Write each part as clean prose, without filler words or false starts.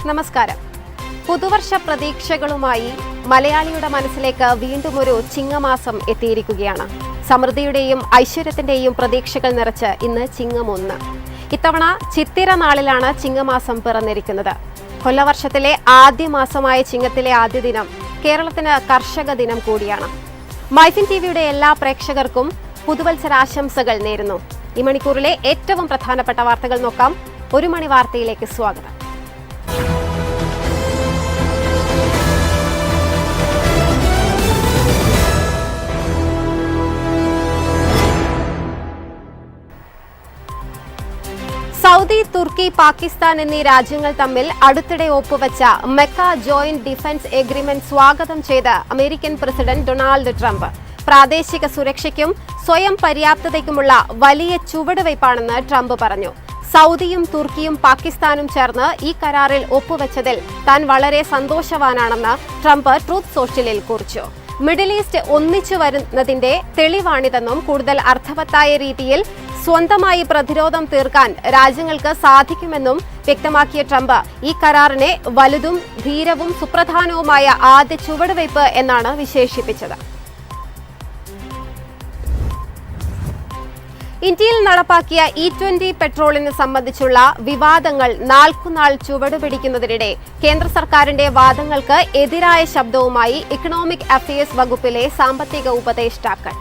നമസ്കാരം. പുതുവർഷ പ്രതീക്ഷകളുമായി മലയാളിയുടെ മനസ്സിലേക്ക് വീണ്ടും ഒരു ചിങ്ങമാസം എത്തിയിരിക്കുകയാണ്. സമൃദ്ധിയുടെയും ഐശ്വര്യത്തിന്റെയും പ്രതീക്ഷകൾ നിറച്ച് ഇന്ന് ചിങ്ങം 1. ഇത്തവണ ചിത്തിര നാളിലാണ് ചിങ്ങമാസം പിറന്നിരിക്കുന്നത്. കൊല്ലവർഷത്തിലെ ആദ്യ മാസമായ ചിങ്ങത്തിലെ ആദ്യ ദിനം കേരളത്തിന് കർഷക ദിനം കൂടിയാണ്. മൈഫിൻ ടിവിയുടെ എല്ലാ പ്രേക്ഷകർക്കും പുതുവത്സരാശംസകൾ നേരുന്നു. ഈ മണിക്കൂറിലെ ഏറ്റവും പ്രധാനപ്പെട്ട വാർത്തകൾ നോക്കാം. 1 മണി വാർത്തയിലേക്ക് സ്വാഗതം. സൗദി, തുർക്കി, പാകിസ്ഥാൻ എന്നീ രാജ്യങ്ങൾ തമ്മിൽ അടുത്തിടെ ഒപ്പുവെച്ച മെക്ക ജോയിന്റ് ഡിഫൻസ് എഗ്രിമെന്റ് സ്വാഗതം ചെയ്ത് അമേരിക്കൻ പ്രസിഡന്റ് ഡൊണാൾഡ് ട്രംപ്. പ്രാദേശിക സുരക്ഷയ്ക്കും സ്വയം പര്യാപ്തതയ്ക്കുമുള്ള വലിയ ചുവടുവയ്പാണെന്ന് ട്രംപ് പറഞ്ഞു. സൗദിയും തുർക്കിയും പാകിസ്ഥാനും ചേർന്ന് ഈ കരാറിൽ ഒപ്പുവെച്ചതിൽ താൻ വളരെ സന്തോഷവാനാണെന്ന് ട്രംപ് ട്രൂത്ത് സോഷ്യലിൽ കുറിച്ചു. മിഡിൽ ഈസ്റ്റ് ഒന്നിച്ചു വരുന്നതിന്റെ തെളിവാണിതെന്നും കൂടുതൽ അർത്ഥവത്തായ രീതിയിൽ സ്വന്തമായി പ്രതിരോധം തീർക്കാൻ രാജ്യങ്ങൾക്ക് സാധിക്കുമെന്നും വ്യക്തമാക്കിയ ട്രംപ് ഈ കരാറിനെ വലുതും ധീരവും സുപ്രധാനവുമായ ആദ്യ ചുവടുവയ്പ് എന്നാണ് വിശേഷിപ്പിച്ചത്. ഇന്ത്യയിൽ നടപ്പാക്കിയ E20 പെട്രോളിന് സംബന്ധിച്ചുള്ള വിവാദങ്ങൾ നാൾക്കുനാൾ ചുവടുപിടിക്കുന്നതിനിടെ കേന്ദ്ര സർക്കാരിന്റെ വാദങ്ങൾക്ക് എതിരായ ശബ്ദവുമായി ഇക്കണോമിക് അഫയേഴ്സ് വകുപ്പിലെ സാമ്പത്തിക ഉപദേഷ്ടാക്കൾ.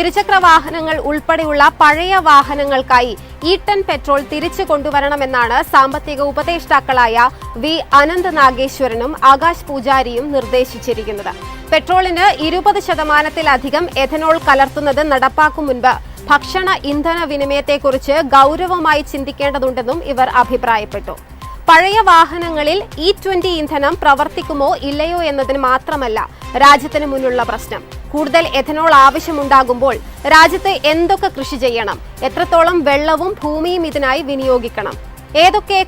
ഇരുചക്ര വാഹനങ്ങൾ ഉൾപ്പെടെയുള്ള പഴയ വാഹനങ്ങൾക്കായി E10 പെട്രോൾ തിരിച്ചു കൊണ്ടുവരണമെന്നാണ് സാമ്പത്തിക ഉപദേഷ്ടാക്കളായ വി അനന്ത് നാഗേശ്വരനും ആകാശ് പൂജാരിയും നിർദ്ദേശിച്ചിരിക്കുന്നത്. പെട്രോളിന് 20% എഥനോൾ കലർത്തുന്നത് നടപ്പാക്കും മുൻപ് ഭക്ഷണ ഇന്ധന വിനിമയത്തെക്കുറിച്ച് ഗൌരവമായി ചിന്തിക്കേണ്ടതുണ്ടെന്നും ഇവർ അഭിപ്രായപ്പെട്ടു. പഴയ വാഹനങ്ങളിൽ E20 ഇന്ധനം പ്രവർത്തിക്കുമോ ഇല്ലയോ എന്നതിന് മാത്രമല്ല രാജ്യത്തിന് മുന്നിലുള്ള പ്രശ്നം. കൂടുതൽ എഥനോൾ ആവശ്യമുണ്ടാകുമ്പോൾ രാജ്യത്ത് എന്തൊക്കെ കൃഷി ചെയ്യണം, എത്രത്തോളം വെള്ളവും ഭൂമിയും ഇതിനായി വിനിയോഗിക്കണം, ഏതൊക്കെ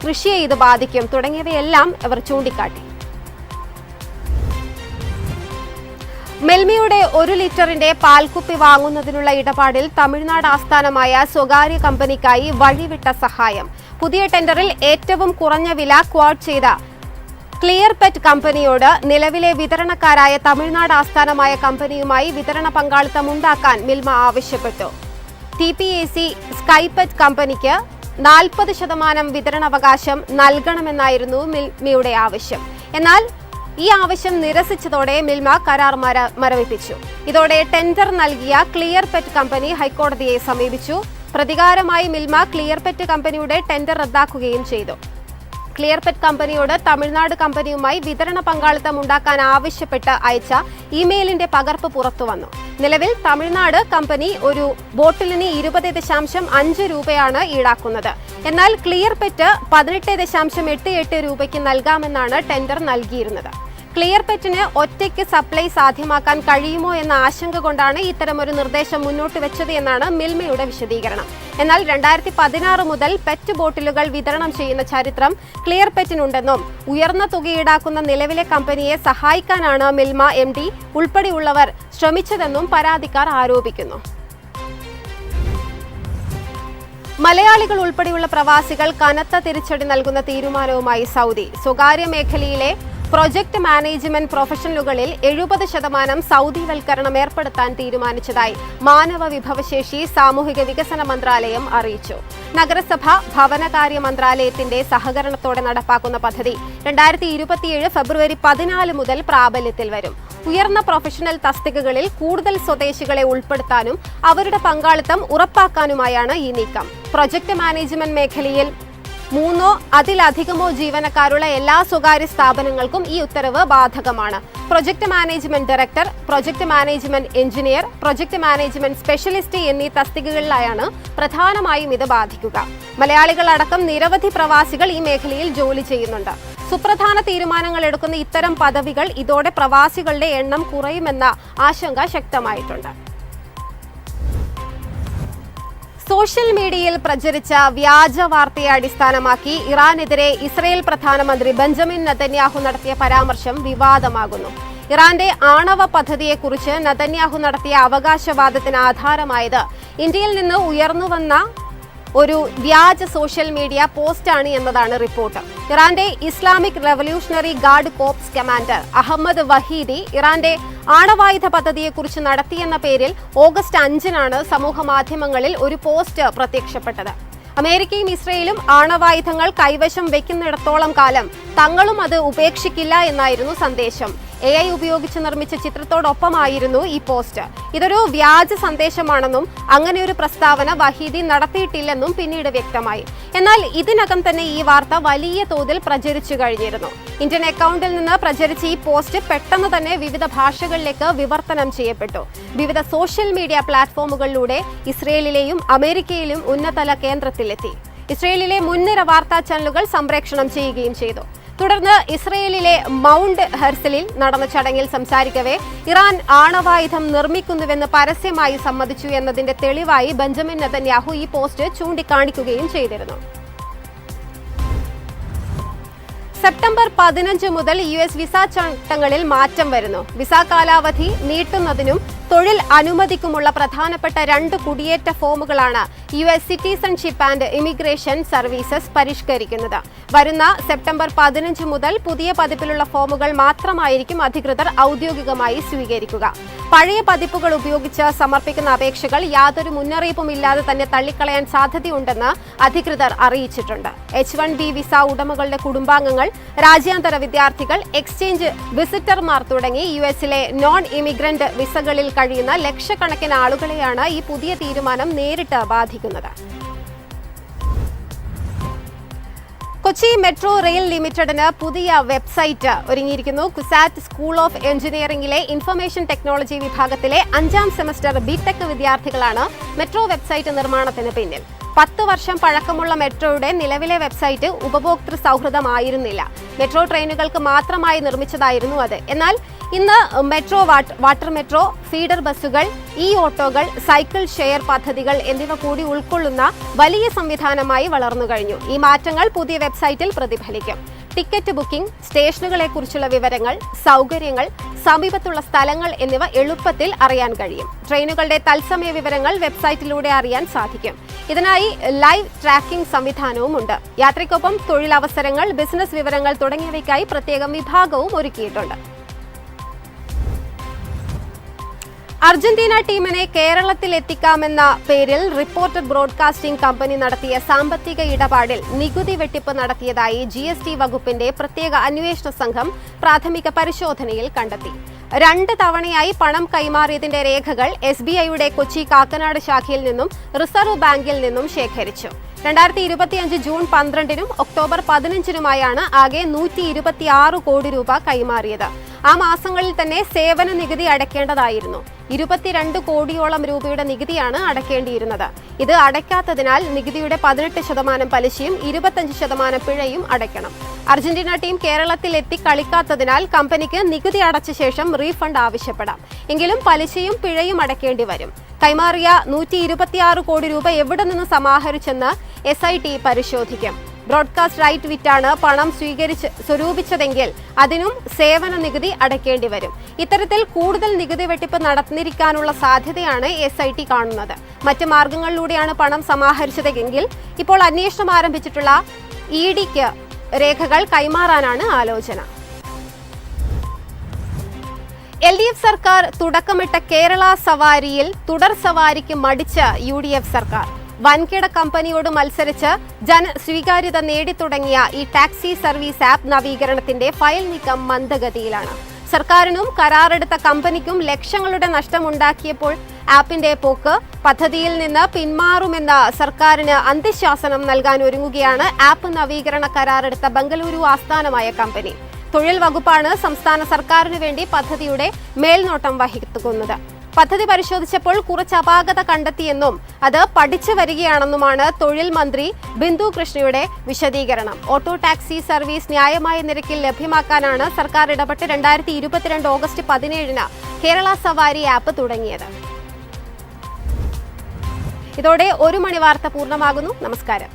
കൃഷിയെ ഇത് ബാധിക്കും തുടങ്ങിയവയെല്ലാം ഇവർ ചൂണ്ടിക്കാട്ടി. മെൽമിയുടെ 1 ലിറ്ററിന്റെ പാൽക്കുപ്പി വാങ്ങുന്നതിനുള്ള ഇടപാടിൽ തമിഴ്നാട് ആസ്ഥാനമായ സ്വകാര്യ കമ്പനിക്കായി വഴിവിട്ട സഹായം. പുതിയ ടെൻഡറിൽ ഏറ്റവും കുറഞ്ഞ വില ക്വാട്ട് ചെയ്ത ക്ലിയർ പെറ്റ് കമ്പനിയോട് നിലവിലെ വിതരണക്കാരായ തമിഴ്നാട് ആസ്ഥാനമായ കമ്പനിയുമായി വിതരണ പങ്കാളിത്തം ഉണ്ടാക്കാൻ മിൽമ ആവശ്യപ്പെട്ടു. TPAC സ്കൈപെറ്റ് കമ്പനിക്ക് 40% വിതരണാവകാശം നൽകണമെന്നായിരുന്നു മിൽമയുടെ ആവശ്യം. എന്നാൽ ഈ ആവശ്യം നിരസിച്ചതോടെ മിൽമ കരാർ മരവിപ്പിച്ചു. ഇതോടെ ടെൻഡർ നൽകിയ ക്ലിയർ പെറ്റ് കമ്പനി ഹൈക്കോടതിയെ സമീപിച്ചു. പ്രതികാരമായി മിൽമ ക്ലിയർ പെറ്റ് കമ്പനിയുടെ ടെൻഡർ റദ്ദാക്കുകയും ചെയ്തു. ക്ലിയർ പെറ്റ് കമ്പനിയോട് തമിഴ്നാട് കമ്പനിയുമായി വിതരണ പങ്കാളിത്തം ഉണ്ടാക്കാൻ ആവശ്യപ്പെട്ട് അയച്ച ഇമെയിലിന്റെ പകർപ്പ് പുറത്തുവന്നു. നിലവിൽ തമിഴ്നാട് കമ്പനി ഒരു ബോട്ടിലിന് 20.5 രൂപയാണ് ഈടാക്കുന്നത്. എന്നാൽ ക്ലിയർ പെറ്റ് 18.88 രൂപയ്ക്ക് നൽകാമെന്നാണ് ടെൻഡർ നൽകിയിരുന്നത്. ക്ലിയർ പെറ്റിന് ഒറ്റയ്ക്ക് സപ്ലൈ സാധ്യമാക്കാൻ കഴിയുമോ എന്ന ആശങ്ക കൊണ്ടാണ് ഇത്തരമൊരു നിർദ്ദേശം മുന്നോട്ട് വെച്ചത് എന്നാണ് മിൽമയുടെ വിശദീകരണം. എന്നാൽ 2016 മുതൽ പെറ്റ് ബോട്ടിലുകൾ വിതരണം ചെയ്യുന്ന ചരിത്രം ക്ലിയർ പെറ്റിനുണ്ടെന്നും ഉയർന്ന തുക ഈടാക്കുന്ന നിലവിലെ കമ്പനിയെ സഹായിക്കാനാണ് മിൽമ MD ഉൾപ്പെടെയുള്ളവർ ശ്രമിച്ചതെന്നും പരാതിക്കാർ ആരോപിക്കുന്നു. മലയാളികൾ ഉൾപ്പെടെയുള്ള പ്രവാസികൾ കനത്ത തിരിച്ചടി നൽകുന്ന തീരുമാനവുമായി സൗദി. സ്വകാര്യ മേഖലയിലെ പ്രൊജക്ട് മാനേജ്മെന്റ് പ്രൊഫഷണലുകളിൽ 70% സൗദിവൽക്കരണം ഏർപ്പെടുത്താൻ തീരുമാനിച്ചതായി മാനവ വിഭവശേഷി സാമൂഹിക വികസന മന്ത്രാലയം അറിയിച്ചു. നഗരസഭ ഭവനകാര്യ മന്ത്രാലയത്തിന്റെ സഹകരണത്തോടെ നടപ്പാക്കുന്ന പദ്ധതി 2027 ഫെബ്രുവരി 14 മുതൽ പ്രാബല്യത്തിൽ വരും. ഉയർന്ന പ്രൊഫഷണൽ തസ്തികകളിൽ കൂടുതൽ സ്വദേശികളെ ഉൾപ്പെടുത്താനും അവരുടെ പങ്കാളിത്തം ഉറപ്പാക്കാനുമായാണ് ഈ നീക്കം. പ്രൊജക്ട് മാനേജ്മെന്റ് മേഖലയിൽ 3 അതിലധികമോ ജീവനക്കാരുള്ള എല്ലാ സ്വകാര്യ സ്ഥാപനങ്ങൾക്കും ഈ ഉത്തരവ് ബാധകമാണ്. Project management director, project management engineer, project management specialist എന്നീ തസ്തികകളിലായാണ് പ്രധാനമായും ഇത് ബാധിക്കുക. മലയാളികളടക്കം നിരവധി പ്രവാസികൾ ഈ മേഖലയിൽ ജോലി ചെയ്യുന്നുണ്ട്. സുപ്രധാന തീരുമാനങ്ങൾ എടുക്കുന്ന ഇത്തരം പദവികൾ ഇതോടെ പ്രവാസികളുടെ എണ്ണം കുറയുമെന്ന ആശങ്ക ശക്തമായിട്ടുണ്ട്. സോഷ്യൽ മീഡിയയിൽ പ്രചരിച്ച വ്യാജ വാർത്തയെ അടിസ്ഥാനമാക്കി ഇറാനെതിരെ ഇസ്രയേൽ പ്രധാനമന്ത്രി ബെഞ്ചമിൻ നെതന്യാഹു നടത്തിയ പരാമർശം വിവാദമാകുന്നു. ഇറാന്റെ ആണവ പദ്ധതിയെക്കുറിച്ച് നെതന്യാഹു നടത്തിയ അവകാശവാദത്തിന് ആധാരമായത് ഇന്ത്യയിൽ നിന്ന് ഉയർന്നുവന്ന ഒരു വ്യാജ സോഷ്യൽ മീഡിയ പോസ്റ്റാണ് എന്നതാണ് റിപ്പോർട്ട്. ഇറാന്റെ Islamic revolutionary guard corps commander Ahmad Vahidi ഇറാന്റെ ആണവായുധ പദ്ധതിയെക്കുറിച്ച് നടത്തിയെന്ന പേരിൽ ഓഗസ്റ്റ് 5-നാണ് സമൂഹ മാധ്യമങ്ങളിൽ ഒരു പോസ്റ്റ് പ്രത്യക്ഷപ്പെട്ടത്. അമേരിക്കയും ഇസ്രയേലും ആണവായുധങ്ങൾ കൈവശം വെക്കുന്നിടത്തോളം കാലം തങ്ങളും അത് ഉപേക്ഷിക്കില്ല എന്നായിരുന്നു സന്ദേശം. AI ഉപയോഗിച്ച് നിർമ്മിച്ച ചിത്രത്തോടൊപ്പമായിരുന്നു ഈ പോസ്റ്റ്. ഇതൊരു വ്യാജ സന്ദേശമാണെന്നും അങ്ങനെ ഒരു പ്രസ്താവന വഹീദി നടത്തിയിട്ടില്ലെന്നും പിന്നീട് വ്യക്തമായി. എന്നാൽ ഇതിനകം തന്നെ ഈ വാർത്ത വലിയ തോതിൽ പ്രചരിച്ചു കഴിഞ്ഞിരുന്നു. ഇന്ത്യൻ അക്കൗണ്ടിൽ നിന്ന് പ്രചരിച്ച ഈ പോസ്റ്റ് പെട്ടെന്ന് തന്നെ വിവിധ ഭാഷകളിലേക്ക് വിവർത്തനം ചെയ്യപ്പെട്ടു. വിവിധ സോഷ്യൽ മീഡിയ പ്ലാറ്റ്ഫോമുകളിലൂടെ ഇസ്രയേലിലെയും അമേരിക്കയിലും ഉന്നതതല കേന്ദ്രത്തിലെത്തി. ഇസ്രയേലിലെ മുൻനിര വാർത്താ ചാനലുകൾ സംപ്രേഷണം ചെയ്യുകയും ചെയ്തു. തുടർന്ന് ഇസ്രയേലിലെ മൗണ്ട് ഹെർസലിൽ നടന്ന ചടങ്ങിൽ സംസാരിക്കവേ ഇറാൻ ആണവായുധം നിർമ്മിക്കുന്നുവെന്ന് പരസ്യമായി സമ്മതിച്ചു എന്നതിന്റെ തെളിവായി ബെഞ്ചമിൻ നെതന്യാഹു ഈ പോസ്റ്റ് ചൂണ്ടിക്കാണിക്കുകയും ചെയ്തിരുന്നു. സെപ്റ്റംബർ 15 മുതൽ US വിസ ചട്ടങ്ങളിൽ മാറ്റം വരുന്നു. വിസ കാലാവധി നീട്ടുന്നതിനും തൊഴിൽ അനുമതിക്കുമുള്ള പ്രധാനപ്പെട്ട 2 കുടിയേറ്റ ഫോമുകളാണ് US citizenship and immigration services പരിഷ്കരിക്കുന്നത്. വരുന്ന സെപ്റ്റംബർ 15 മുതൽ പുതിയ പതിപ്പിലുള്ള ഫോമുകൾ മാത്രമായിരിക്കും അധികൃതർ ഔദ്യോഗികമായി സ്വീകരിക്കുക. പഴയ പതിപ്പുകൾ ഉപയോഗിച്ച് സമർപ്പിക്കുന്ന അപേക്ഷകൾ യാതൊരു മുന്നറിയിപ്പുമില്ലാതെ തന്നെ തള്ളിക്കളയാൻ സാധ്യതയുണ്ടെന്ന് അധികൃതർ അറിയിച്ചിട്ടുണ്ട്. H1B വിസ ഉടമകളുടെ കുടുംബാംഗങ്ങൾ, രാജ്യാന്തര വിദ്യാർത്ഥികൾ, എക്സ്ചേഞ്ച് വിസിറ്റർമാർ തുടങ്ങി US-ലെ നോൺ ഇമിഗ്രന്റ് വിസകളിൽ കഴിയുന്ന ലക്ഷക്കണക്കിന് ആളുകളെയാണ് ഈ പുതിയ തീരുമാനം നേരിട്ട് ബാധിക്കുന്നത്. കൊച്ചി മെട്രോ റെയിൽ ലിമിറ്റഡിന് പുതിയ വെബ്സൈറ്റ് ഒരുങ്ങിയിരിക്കുന്നു. കുസാറ്റ് സ്കൂൾ ഓഫ് എഞ്ചിനീയറിംഗിലെ ഇൻഫർമേഷൻ ടെക്നോളജി വിഭാഗത്തിലെ 5ാം സെമസ്റ്റർ ബിടെക് വിദ്യാർത്ഥികളാണ് മെട്രോ വെബ്സൈറ്റ് നിർമ്മാണത്തിന് പിന്നിൽ. 10 വർഷം പഴക്കമുള്ള മെട്രോയുടെ നിലവിലെ വെബ്സൈറ്റ് ഉപഭോക്തൃ സൗഹൃദമായിരുന്നില്ല. മെട്രോ ട്രെയിനുകൾക്ക് മാത്രമായി നിർമ്മിച്ചതായിരുന്നു അത്. എന്നാൽ ഇന്ന് മെട്രോ, വാട്ടർ മെട്രോ, ഫീഡർ ബസ്സുകൾ, ഓട്ടോകൾ, സൈക്കിൾ ഷെയർ പദ്ധതികൾ എന്നിവ കൂടി ഉൾക്കൊള്ളുന്ന വലിയ സംവിധാനമായി വളർന്നു കഴിഞ്ഞു. ഈ മാറ്റങ്ങൾ പുതിയ വെബ്സൈറ്റിൽ പ്രതിഫലിക്കും. ടിക്കറ്റ് ബുക്കിംഗ്, സ്റ്റേഷനുകളെക്കുറിച്ചുള്ള വിവരങ്ങൾ, സൗകര്യങ്ങൾ, സമീപത്തുള്ള സ്ഥലങ്ങൾ എന്നിവ എളുപ്പത്തിൽ അറിയാൻ കഴിയും. ട്രെയിനുകളുടെ തത്സമയ വിവരങ്ങൾ വെബ്സൈറ്റിലൂടെ അറിയാൻ സാധിക്കും. ഇതിനായി ലൈവ് ട്രാക്കിംഗ് സംവിധാനവും ഉണ്ട്. യാത്രയ്ക്കൊപ്പം തൊഴിലവസരങ്ങൾ, ബിസിനസ് വിവരങ്ങൾ തുടങ്ങിയവയ്ക്കായി പ്രത്യേകം വിഭാഗവും ഒരുക്കിയിട്ടുണ്ട്. അർജന്റീന ടീമിനെ കേരളത്തിൽ എത്തിക്കാമെന്ന പേരിൽ റിപ്പോർട്ടർ ബ്രോഡ്കാസ്റ്റിംഗ് കമ്പനി നടത്തിയ സാമ്പത്തിക ഇടപാടിൽ നികുതി വെട്ടിപ്പ് നടത്തിയതായി GST വകുപ്പിന്റെ പ്രത്യേക അന്വേഷണ സംഘം പ്രാഥമിക പരിശോധനയിൽ കണ്ടെത്തി. 2 തവണയായി പണം കൈമാറിയതിന്റെ രേഖകൾ SBIയുടെ കൊച്ചി കാക്കനാട് ശാഖയിൽ നിന്നും റിസർവ് ബാങ്കിൽ നിന്നും ശേഖരിച്ചു. 2025 ജൂൺ 12-നും ഒക്ടോബർ 15-നുമായാണ് ആകെ 126 കോടി രൂപ കൈമാറിയത്. ആ മാസങ്ങളിൽ തന്നെ സേവന നികുതി അടയ്ക്കേണ്ടതായിരുന്നു. 22 കോടിയോളം രൂപയുടെ നികുതിയാണ് അടയ്ക്കേണ്ടിയിരുന്നത്. ഇത് അടയ്ക്കാത്തതിനാൽ നികുതിയുടെ 18% പലിശയും 25% പിഴയും അടയ്ക്കണം. അർജന്റീന ടീം കേരളത്തിൽ എത്തി കളിക്കാത്തതിനാൽ കമ്പനിക്ക് നികുതി അടച്ച ശേഷം റീഫണ്ട് ആവശ്യപ്പെടാം. എങ്കിലും പലിശയും പിഴയും അടയ്ക്കേണ്ടി വരും. കൈമാറിയ 126 കോടി രൂപ എവിടെ നിന്ന് സമാഹരിച്ചെന്ന് SIT പരിശോധിക്കും. ബ്രോഡ്കാസ്റ്റ് റൈറ്റ് വിറ്റാണ് പണം സ്വരൂപിച്ചതെങ്കിൽ അതിനും സേവന നികുതി അടയ്ക്കേണ്ടി വരും. ഇത്തരത്തിൽ കൂടുതൽ നികുതി വെട്ടിപ്പ് നടന്നിരിക്കാനുള്ള സാധ്യതയാണ് SIT കാണുന്നത്. മറ്റ് മാർഗങ്ങളിലൂടെയാണ് പണം സമാഹരിച്ചതെങ്കിൽ ഇപ്പോൾ അന്വേഷണം ആരംഭിച്ചിട്ടുള്ള EDക്ക് രേഖകൾ കൈമാറാനാണ് ആലോചന. LDF സർക്കാർ തുടക്കമിട്ട കേരള സവാരിയിൽ തുടർ സവാരിക്ക് മടിച്ച UDF സർക്കാർ. വൻകിട കമ്പനിയോട് മത്സരിച്ച് ജനസ്വീകാര്യത നേടിത്തുടങ്ങിയ ഈ ടാക്സി സർവീസ് ആപ്പ് നവീകരണത്തിന്റെ ഫയൽ നീക്കം മന്ദഗതിയിലാണ്. സർക്കാരിനും കരാറെടുത്ത കമ്പനിക്കും ലക്ഷങ്ങളുടെ നഷ്ടമുണ്ടാക്കിയപ്പോൾ ആപ്പിന്റെ പോക്ക് പദ്ധതിയിൽ നിന്ന് പിന്മാറുമെന്ന സർക്കാരിന് അന്ത്യശാസനം നൽകാൻ ഒരുങ്ങുകയാണ് ആപ്പ് നവീകരണ കരാറെടുത്ത ബംഗളൂരു ആസ്ഥാനമായ കമ്പനി. തൊഴിൽ വകുപ്പാണ് സംസ്ഥാന സർക്കാരിനു വേണ്ടി പദ്ധതിയുടെ മേൽനോട്ടം വഹിക്കുന്നത്. പദ്ധതി പരിശോധിച്ചപ്പോൾ കുറച്ച് അപാകത കണ്ടെത്തിയെന്നും അത് പഠിച്ചു വരികയാണെന്നുമാണ് തൊഴിൽ മന്ത്രി ബിന്ദു കൃഷ്ണയുടെ വിശദീകരണം. ഓട്ടോ ടാക്സി സർവീസ് ന്യായമായ നിരക്കിൽ ലഭ്യമാക്കാനാണ് സർക്കാർ ഇടപെട്ട് 2022 ഓഗസ്റ്റ് 17-ന് കേരള സവാരി ആപ്പ് തുടങ്ങിയത്. ഇതോടെ 1 മണി വാർത്ത പൂർണ്ണമാകുന്നു. നമസ്കാരം.